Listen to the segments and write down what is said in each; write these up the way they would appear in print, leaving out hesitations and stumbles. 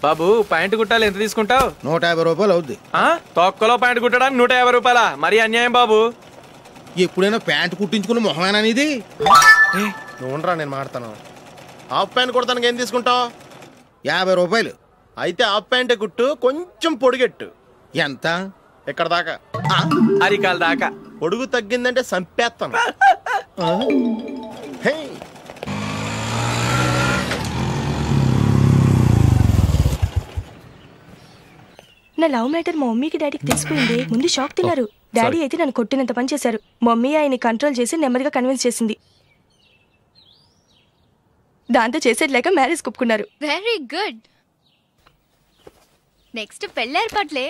బాబు pant కుట్టాలి, ఎంత తీసుకుంటావు? 150 రూపాయలు అవుద్ది. తొక్కలో ప్యాంటు కుట్టడానికి 150 రూపాయలా? మరి అన్యాయం బాబు. ఎప్పుడైనా ప్యాంటు కుట్టించుకున్న మొహమేనా ఇది? నువ్వురా, నేను మాడతాను. హాఫ్ ప్యాంట్ కుడతానికి ఏం తీసుకుంటావు? 50 రూపాయలు. అయితే హాఫ్ ప్యాంటే కుట్టు, కొంచెం పొడిగెట్టు. ఎంత? ఎక్కడ దాకా? అరికాల దాకా. పొడుగు తగ్గిందంటే సంపేస్తాను. నా లవ్ మ్యాటర్ మా మమ్మీకి డాడీకి తెలిసిపోయింది. ముందు షాక్ తిన్నారు. డాడీ అయితే నన్ను కొట్టినంత పని చేశారు. మమ్మీ ఆయన్ని కంట్రోల్ చేసి నెమ్మదిగా కన్విన్స్ చేసింది. దాంతో చేసేది లేక మ్యారేజ్ ఒప్పుకున్నారు. Very good. నెక్స్ట్ పెళ్లి ఏర్పాట్లే.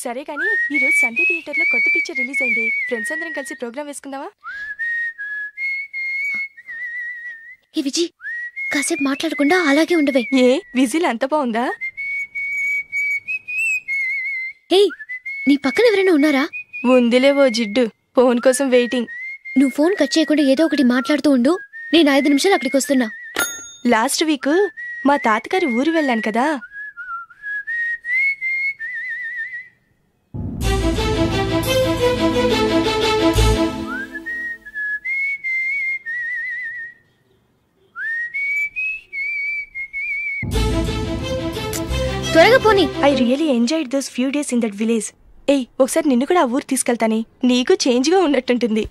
సరే కానీ ఈరోజు సండే థియేటర్లో కొత్త పిక్చర్ రిలీజ్ అయింది. ఫ్రెండ్స్ అందరం కలిసి ప్రోగ్రామ్ వేసుకుందామా? ఏ విజి, కాసేపు మాట్లాడకుండా అలాగే ఉండవే. ఏ విజిల్ అంత బాగుందా? హే, నీ పక్కన ఎవరైనా ఉన్నారా? ఉందిలే ఓ జిడ్డు, ఫోన్ కోసం వెయిటింగ్. నువ్వు ఫోన్ కట్ చేయకుండా ఏదో ఒకటి మాట్లాడుతూ ఉండు. నేను 5 నిమిషాలు అక్కడికి వస్తున్నా. లాస్ట్ వీక్ మా తాతగారి ఊరు వెళ్ళాను కదా. త్వరగా పోనీ. I really enjoyed those few days in that village. ఏయ్, ఒకసారి నిన్ను కూడా ఆ ఊరు తీసుకెళ్తానే, నీకు చేంజ్ గా ఉన్నట్టుంటుంది.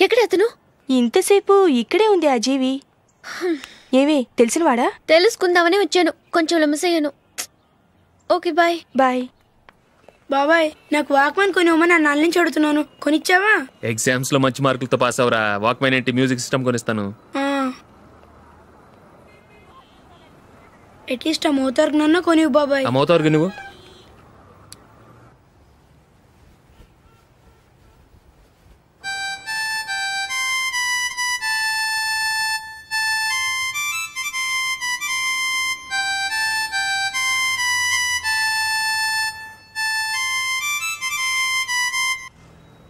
ఎక్కడ అతను? ఇంతసేపు ఇక్కడే ఉంది ఆ జీవి. ఏవే తెలిసినవాడా? తెలుసుకుందామని వచ్చాను, కొంచెం లెమసయ్యాను. Okay bye. బాయ్. బాబాయ్, నాకు వాక్మెన్ కొనివ్వమని నా నాన్న నుంచి అడుగుతున్నాను, కొనిచ్చావా? ఎగ్జామ్స్ లో మంచి మార్కులతో పాస్ అవరా. వాక్మెన్ ఏంటి, మ్యూజిక్ సిస్టమ్ కొనిస్తాను. అట్లీస్ట్ ఆ మోతార్కు నన్న కొనివ్వు బాబాయ్. ఆ మోతార్కు నువ్వు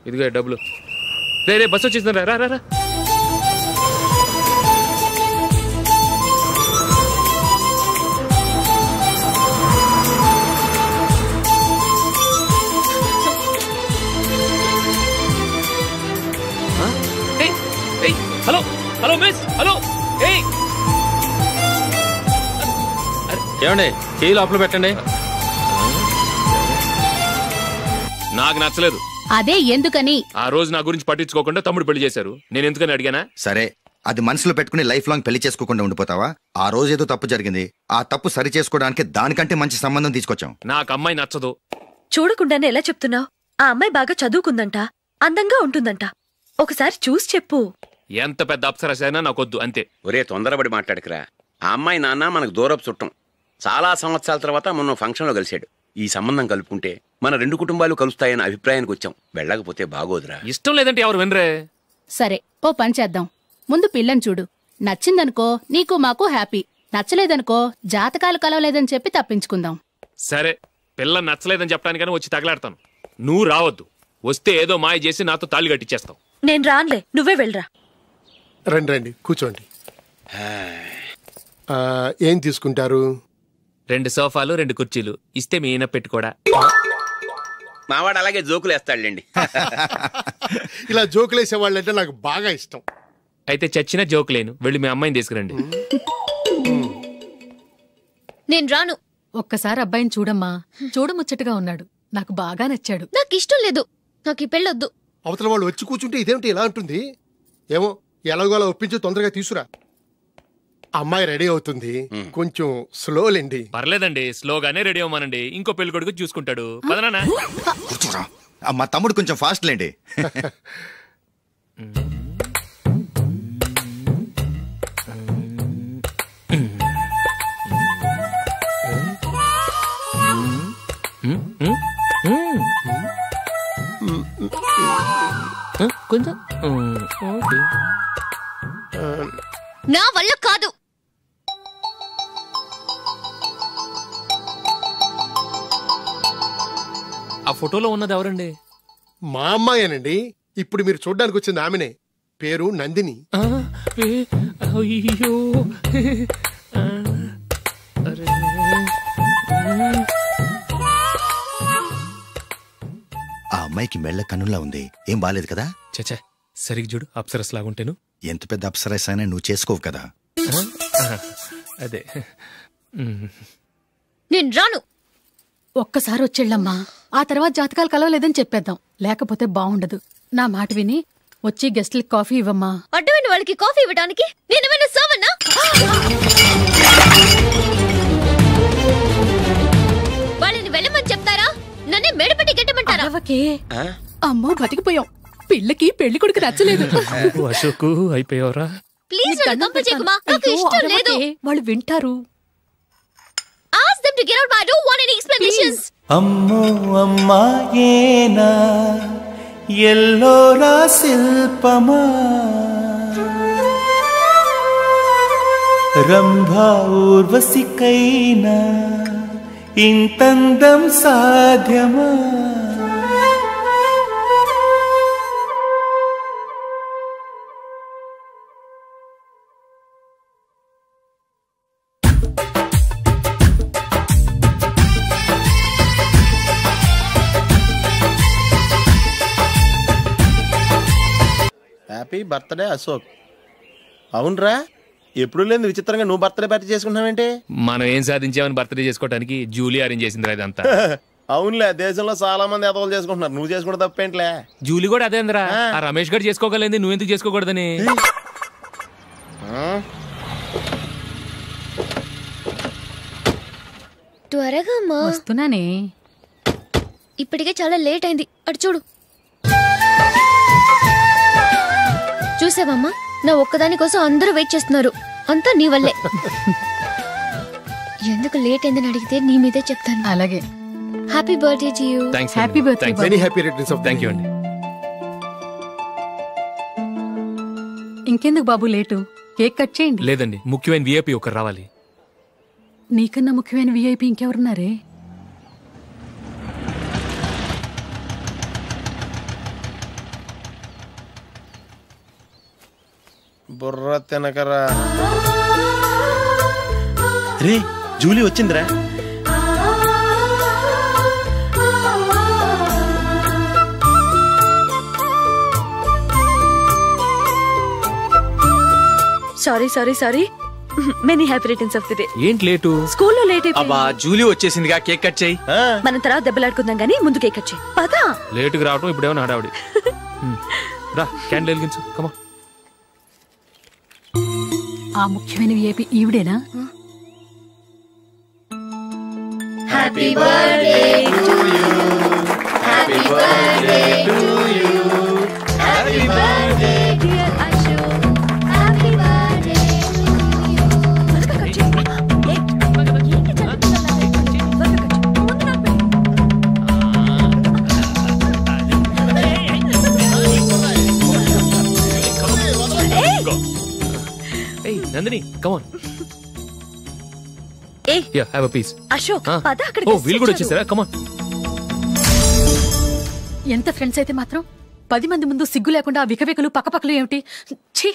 ఇదిగో డబ్బులు. రే బస్సు వచ్చేసింది, రా రా రా. Hello hello miss, hello. ఏమండి, కీ లోపల పెట్టండి. నాకు నచ్చలేదు. అదే ఎందుకని? ఆ రోజు నా గురించి పట్టించుకోకుండా తమ్ముడు పెళ్లి చేశారు. నేను ఎందుకని అడిగానా? సరే, అది మనసులో పెట్టుకుని లైఫ్ లాంగ్ పెళ్లి చేసుకోకుండా ఉండిపోతావా? ఆ రోజు ఏదో తప్పు జరిగింది, ఆ తప్పు సరి చేసుకోవడానికి దానికంటే మంచి సంబంధం తీసుకొచ్చాం. నాకు అమ్మాయి నచ్చదు. చూడకుండానే ఎలా చెప్తున్నావు? ఆ అమ్మాయి బాగా చదువుకుందంట, అందంగా ఉంటుందంట. ఒకసారి చూసి చెప్పు. ఎంత పెద్ద అప్సరసైనా నాకొద్దు, అంతే. ఒరే, తొందరపడి మాట్లాడకురా. ఆ అమ్మాయి నాన్న మనకు దూరపు చుట్టం. చాలా సంవత్సరాల తర్వాత మొన్న ఫంక్షన్ లో కలిశాడు. ఈ సంబంధం కలుపుకుంటే మన 2 కుటుంబాలు కలుస్తాయన్న అభిప్రాయానికి వచ్చాం. వెళ్ళకపోతే బాగోదురా. ఇష్టం లేదంటే ఎవరు వినరే. సరే, ఓ పని చేద్దాం. ముందు పిల్లని చూడు. నచ్చిందనుకో నీకు మాకు హ్యాపీ, నచ్చలేదనుకో జాతకాలు కలవలేదని చెప్పి తప్పించుకుందాం. సరే, పిల్ల నచ్చలేదని చెప్పడానికని వచ్చి తగలాడతాను. నువ్వు రావద్దు. వస్తే ఏదో మాయ చేసి నాతో తాళి కట్టించేస్తావు. నేను రానులే, నువ్వే వెళ్ళరా. రండి రండి, కూర్చోండి. ఏం తీసుకుంటారు? 2 సోఫాలు, 2 కుర్చీలు ఇస్తే మీ ఈయన పెట్టుకోడా. మావాడు అలాగే జోకులు వేస్తాడులేండి. ఇలా జోకులేసే వాళ్ళంటే నాకు బాగా ఇష్టం. అయితే చచ్చిన జోకులేను, వెళ్ళి మీ అమ్మాయిని తీసుకురండి. నేను రాను. ఒక్కసారి అబ్బాయిని చూడమ్మా, చూడముచ్చటగా ఉన్నాడు. నాకు బాగా నచ్చాడు. నాకు ఇష్టం లేదు, నాకు ఈ పెళ్ళొద్దు. అవతల వాళ్ళు వచ్చి కూర్చుంటే ఇదేమిటి ఇలా ఉంటుంది? ఏమో, ఎలాగోలా ఒప్పించి తొందరగా తీసుకురా. అమ్మాయి రెడీ అవుతుంది, కొంచెం స్లోలేండి. పర్లేదండి, స్లోగానే రెడీ అవ్వమనండి. ఇంకో పెళ్లి కొడుకు చూసుకుంటాడు. పదనా. కూర్చోరా, మా తమ్ముడు కొంచెం ఫాస్ట్ లేండి. కొంచెం ఓకే. నా వల్ల కాదు. ఆ ఫోటోలో ఉన్నది ఎవరండి? మా అమ్మాయేనండి. ఇప్పుడు మీరు చూడ్డానికి వచ్చింది ఆమెనే. పేరు నందిని. అయ్యో ఆ అమ్మాయికి మెళ్ళ కన్నులా ఉంది. ఏం బాలేదు కదా? చచ్చా, సరిగ్గా చూడు, అప్సరస్ లాగుంటేను. ఎంత పెద్ద అప్సరస్ అయినా నువ్వు చేసుకోవు కదా. అదే. నేను రాను. ఒక్కసారి వచ్చేళ్ళమ్మా, ఆ తర్వాత జాతకాలు కలవలేదని చెప్పేద్దాం, లేకపోతే బాగుండదు. నా మాట విని వచ్చి గెస్ట్లకి కాఫీ ఇవ్వమ్మా. అడ్డమైన వాళ్ళకి కాఫీ ఇవ్వడానికి నేనేమైనా సోమన్నా? వాళ్ళని వెళ్ళమని చెప్తారా, నన్నే మేడపట్టి గెట్టమంటారా? అమ్మో బతికిపోయాం. పిల్లకి పెళ్లి కొడుకు నచ్చలేదు. అశోక్ అయిపోయావరా? ప్లీజ్ నన్ను పంపించేకుమా, నాకు ఇష్టం లేదు. వాళ్ళు వింటారు. Ask them to get out. I don't want any explanations. అమ్మో అమ్మాయేనా ఎల్లోరా శిల్పమా రంభా ఊర్వశికైనా ఇంతందం సాధ్యమా? Happy birthday Ashok. అవునరా, ఎప్పుడు లేదు విచిత్రంగా నువ్వు బర్త్డే పార్టీ చేసుకుంటున్నావేంటి? మనం ఏం సాధించామని బర్త్డే చేసుకోవడానికి జూలీ అరేంజ్ చేసిందిరా ఇదంతా. అవునులే, దేశంలో చాలా మంది ఎదవలు చేసుకుంటున్నారు, నువ్వు చేసుకుంటే తప్పేంట్లే. జూలీ కూడా అదే అందరా. ఆ రమేష్ గారు చేసుకోగలేదు, నువ్వెందుకు చేసుకోకూడదని. త్వరగా అమ్మా. వస్తున్నానే. ఇప్పటికే చాలా లేట్ అయింది, అటు చూడు. చూసావమ్మా, నా ఒక్కదాని కోసం అందరూ వెయిట్ చేస్తున్నారు. అంతా నీ వల్లే. ఎందుకు లేట్ అయిందని అడిగితే నీ మీదే చెప్తాను. అలాగే. Happy birthday to you. Happy birthday. Very happy returns of. Thank you అండి. ఇంకెందుకు బాబు లేటు, కేక్ కట్ చేయండి. లేదండి, ముఖ్యమైన విఐపి ఒకరు రావాలి. నీకన్నా ముఖ్యమైన విఐపి ఇంకెవరున్నారే? బుర్ర తినకరా. రే జూలీ వచ్చిందిరా. Sorry sorry sorry, many happy returns of the day. ఏంటి లేటు? స్కూల్లో లేట్ అయిపోయింది. అబ్బా జూలీ వచ్చేసిందిగా, కేక్ కట్ చేయి. మనం తర్వాత దెబ్బలాడుకుందాం గానీ ముందు కేక్ కట్ చేయి. పదా. లేటుగా రావటం ఇప్పుడేమో నాడావిడి. రా, క్యాండిల్ వెలిగించు. కమా. ఆ ముఖ్యమైన విఐపి ఈవిడేనా? Happy birthday to you. Happy birthday to you. Happy birthday dear Ashok. Happy birthday to you. త్వరగా కట్ చేయి. ఏంటి జరుగుతుందా? త్వరగా కట్ చేయి. ముందు నాకు Hey, Nandini, come on. Hey. Here, have a piece. Ashok, పద అక్కడికి. ఓ, వీళ్ళు కూడా వచ్చేసారా? Come on. ఎంత ఫ్రెండ్స్ అయితే మాత్రం 10 మంది ముందు సిగ్గు లేకుండా వికవికలు పక్కపక్కలు ఏమిటి? ఛీ.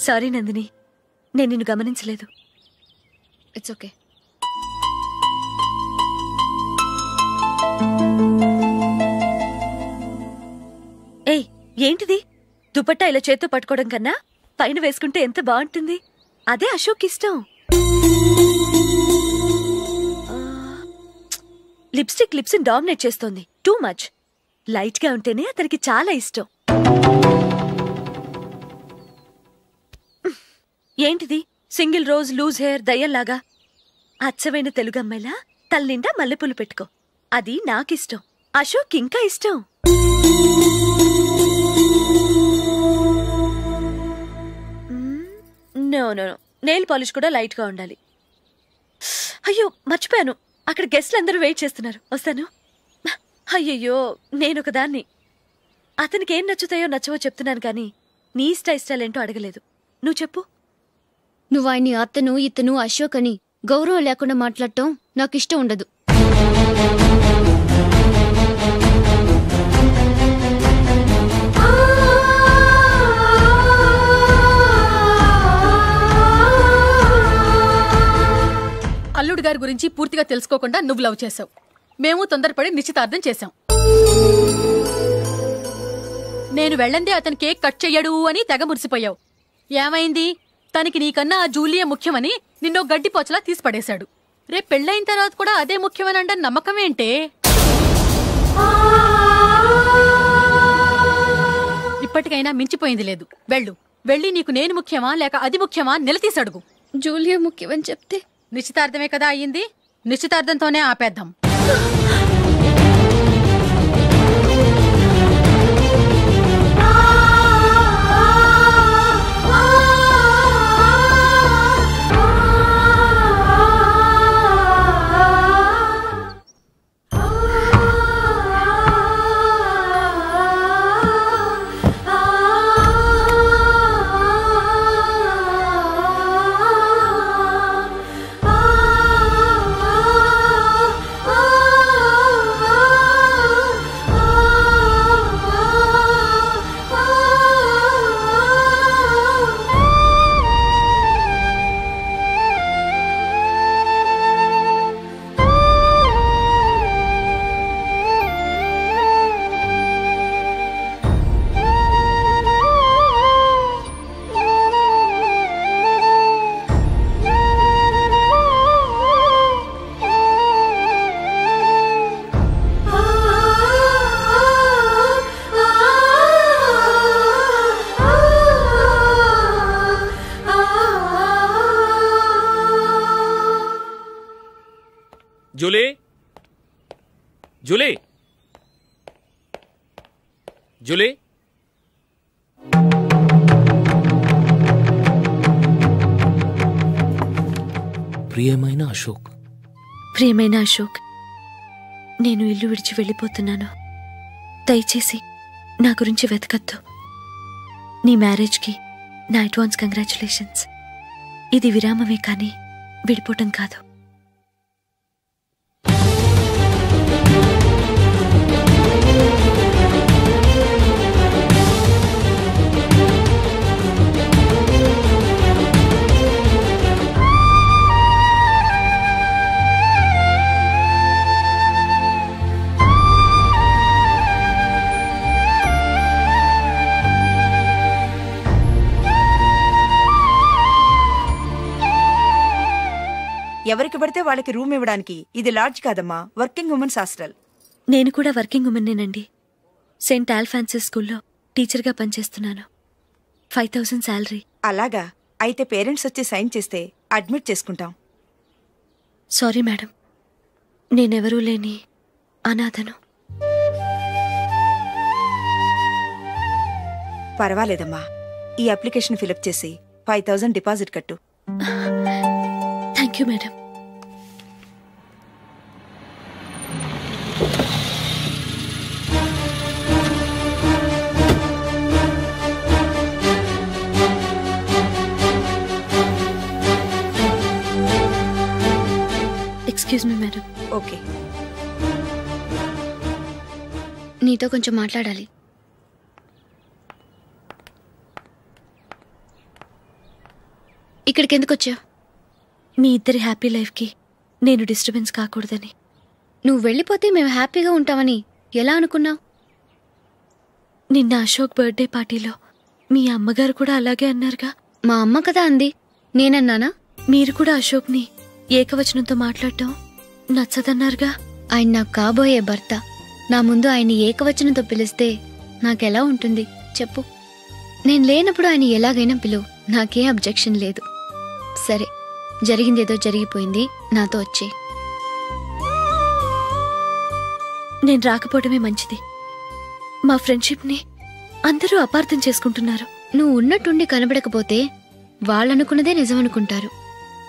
సారీ నందిని, నేను నిన్ను గమనించలేదు. It's okay. ఏయ్, ఏంటిది? దుపట్టా ఇలా చేత్తో పట్టుకోవడం కన్నా పైన వేసుకుంటే ఎంత బాగుంటుంది. అదే అశోక్ ఇష్టం. లిప్స్టిక్ లిప్స్ డామినేట్ చేస్తోంది. Too much. లైట్ గా ఉంటేనే అతనికి చాలా ఇష్టం. ఏంటిది? సింగిల్ రోజ్ లూజ్ హెయిర్ దయ్యంలాగా. అచ్చమైన తెలుగు అమ్మాయిలా తల్లిండా మల్లెపూలు పెట్టుకో. అది నాకిష్టం. అశోక్ ఇంకా ఇష్టం. నో నో నెయిల్ పాలిష్ కూడా లైట్గా ఉండాలి. అయ్యో మర్చిపోయాను, అక్కడ గెస్ట్లు అందరూ వెయిట్ చేస్తున్నారు. వస్తాను. అయ్యయ్యో నేను ఒకదాన్ని. అతనికి ఏం నచ్చుతాయో నచ్చవో చెప్తున్నాను కానీ నీ ఇష్టాలేంటో అడగలేదు. నువ్వు చెప్పు. నువ్వు ఆయన్ని అతను ఇతను అశోక్ అని గౌరవం లేకుండా మాట్లాడటం నాకు ఇష్టం ఉండదు. అల్లుడు గారి గురించి పూర్తిగా తెలుసుకోకుండా నువ్వు లవ్ చేసావు. మేము తొందరపడి నిశ్చితార్థం చేశాం. నేను వెళ్ళందే అతను కేక్ కట్ చెయ్యడు అని తెగ మురిసిపోయావు. ఏమైంది? తనకి నీకన్నా ఆ జూలియే ముఖ్యమని నిన్నో గడ్డిపోచలా తీసిపడేశాడు. రేపు పెళ్ళైన తర్వాత కూడా అదే ముఖ్యమని అంటే నమ్మకం ఏంటే? ఇప్పటికైనా మించిపోయింది లేదు. వెళ్ళి నీకు నేను ముఖ్యమా లేక అది ముఖ్యమా నిలదీసడుగు. జూలియా ముఖ్యమని చెప్తే నిశ్చితార్థమే కదా అయ్యింది. నిశ్చితార్థంతోనే ఆపేద్దాం. జూలీ, జూలీ, జూలీ, ప్రియమైన అశోక్. ప్రియమైన అశోక్, నేను ఇల్లు విడిచి వెళ్ళిపోతున్నాను. దయచేసి నా గురించి వెతకద్దు. నీ మ్యారేజ్కి నా అడ్వాన్స్ కంగ్రాచులేషన్స్. ఇది విరామమే కానీ విడిపోవటం కాదు. ఎవరికి పడితే వాళ్ళకి రూమ్ ఇవ్వడానికి ఇది లాడ్జ్ కాదమ్మా, వర్కింగ్ ఉమెన్స్ హాస్టల్. నేను కూడా వర్కింగ్ ఉమెన్నేనండి. సెయింట్ ఆల్ఫాన్సిస్ స్కూల్లో టీచర్గా పనిచేస్తున్నాను. 5000 శాలరీ. అలాగా? అయితే పేరెంట్స్ వచ్చి సైన్ చేస్తే అడ్మిట్ చేసుకుంటాం. సారీ మేడం, నేనెవరూ లేని అనాథను. పర్వాలేదమ్మా, ఈ అప్లికేషన్ ఫిలప్ చేసి 5000 డిపాజిట్ కట్టు. Thank you madam. Excuse me madam. Okay. నీతో కొంచెం మాట్లాడాలి. ఇక్కడికి ఎందుకు వచ్చావు? మీ ఇద్దరి హ్యాపీ లైఫ్కి నేను డిస్టర్బెన్స్ కాకూడదని. నువ్వు వెళ్ళిపోతే మేము హ్యాపీగా ఉంటామని ఎలా అనుకున్నావు? నిన్న అశోక్ బర్త్డే పార్టీలో మీ అమ్మగారు కూడా అలాగే అన్నారుగా. మా అమ్మ కదా అంది, నేనన్నానా? మీరు కూడా అశోక్ని ఏకవచనంతో మాట్లాడటం నచ్చదన్నారుగా. ఆయన నాకు కాబోయే భర్త. నా ముందు ఆయన్ని ఏకవచనంతో పిలిస్తే నాకెలా ఉంటుంది చెప్పు? నేను లేనప్పుడు ఆయన ఎలాగైనా పిలువు, నాకేం అబ్జెక్షన్ లేదు. సరే, జరిగిందేదో జరిగిపోయింది, నాతో వచ్చే. నేను రాకపోవడమే మంచిది. మా ఫ్రెండ్షిప్ని అందరూ అపార్థం చేసుకుంటున్నారు. నువ్వు ఉన్నట్టుండి కనబడకపోతే వాళ్ళనుకున్నదే నిజం అనుకుంటారు.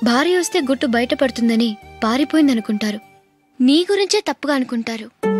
భార్య వస్తే గుట్టు బయటపడుతుందని పారిపోయిందనుకుంటారు. నీ గురించే తప్పుగా అనుకుంటారు.